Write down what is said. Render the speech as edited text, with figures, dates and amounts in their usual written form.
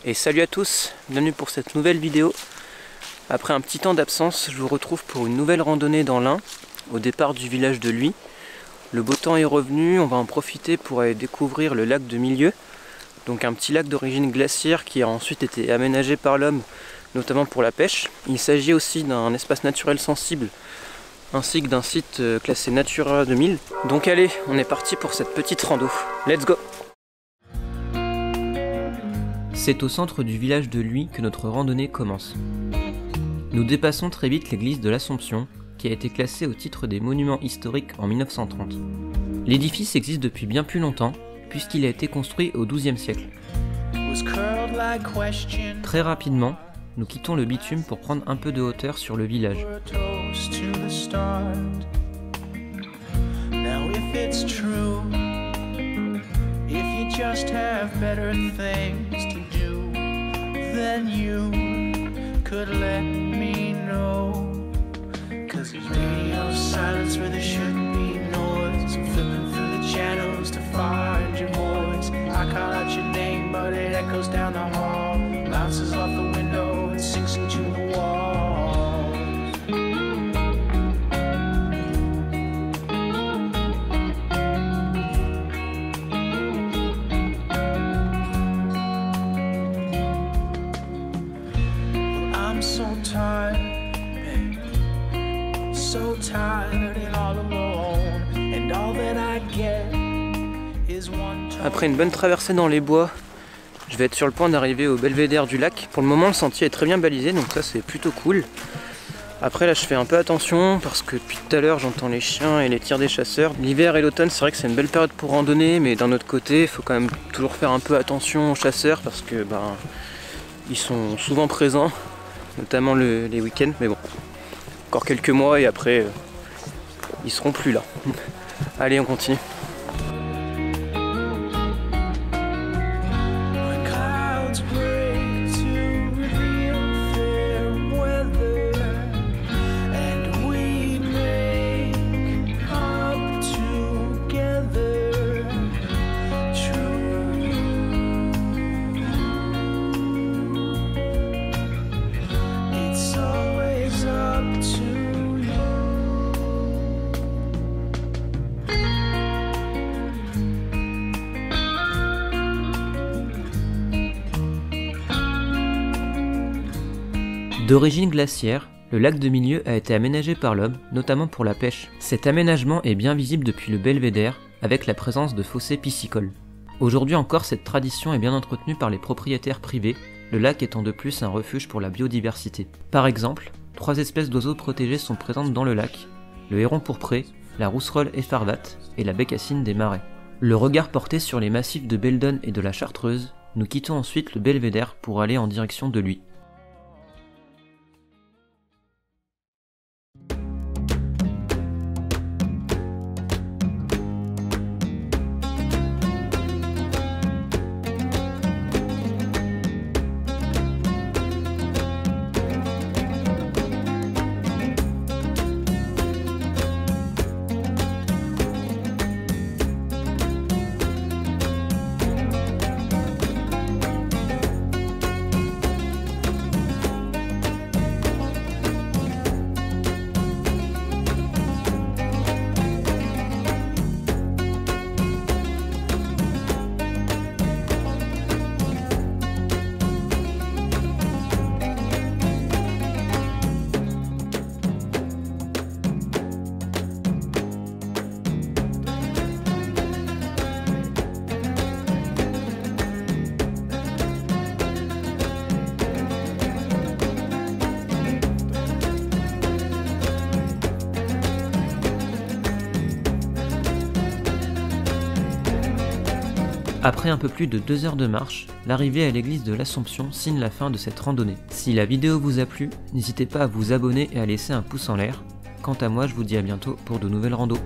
Et salut à tous, bienvenue pour cette nouvelle vidéo. Après un petit temps d'absence, je vous retrouve pour une nouvelle randonnée dans l'Ain, au départ du village de Luy. Le beau temps est revenu, on va en profiter pour aller découvrir le lac de Milieu, donc un petit lac d'origine glaciaire qui a ensuite été aménagé par l'homme, notamment pour la pêche. Il s'agit aussi d'un espace naturel sensible, ainsi que d'un site classé Natura 2000. Donc allez, on est parti pour cette petite rando. Let's go! C'est au centre du village de Luy que notre randonnée commence. Nous dépassons très vite l'église de l'Assomption, qui a été classée au titre des monuments historiques en 1930. L'édifice existe depuis bien plus longtemps, puisqu'il a été construit au XIIe siècle. Très rapidement, nous quittons le bitume pour prendre un peu de hauteur sur le village. If you just have better things to do, then you could let me know. Cause there's radio silence where there shouldn't be noise. I'm flipping through the channels to find your voice. I call out your name but it echoes down the hall, bounces off the window and sinks into the walls. So tired, babe. So tired and all alone. And all that I get is one. Après une bonne traversée dans les bois, je vais être sur le point d'arriver au belvédère du lac. Pour le moment, le sentier est très bien balisé, donc ça c'est plutôt cool. Après là, je fais un peu attention parce que depuis tout à l'heure, j'entends les chiens et les tirs des chasseurs. L'hiver et l'automne, c'est vrai que c'est une belle période pour randonner, mais d'un autre côté, il faut quand même toujours faire un peu attention aux chasseurs parce que ils sont souvent présents, notamment les week-ends, mais bon, encore quelques mois et après ils seront plus là. Allez, on continue. D'origine glaciaire, le lac de Milieu a été aménagé par l'homme, notamment pour la pêche. Cet aménagement est bien visible depuis le belvédère, avec la présence de fossés piscicoles. Aujourd'hui encore, cette tradition est bien entretenue par les propriétaires privés, le lac étant de plus un refuge pour la biodiversité. Par exemple, 3 espèces d'oiseaux protégés sont présentes dans le lac, le héron pourpré, la rousserolle effarvate et la bécassine des marais. Le regard porté sur les massifs de Beldon et de la Chartreuse, nous quittons ensuite le belvédère pour aller en direction de Luy. Après un peu plus de 2 heures de marche, l'arrivée à l'église de l'Assomption signe la fin de cette randonnée. Si la vidéo vous a plu, n'hésitez pas à vous abonner et à laisser un pouce en l'air. Quant à moi, je vous dis à bientôt pour de nouvelles randos.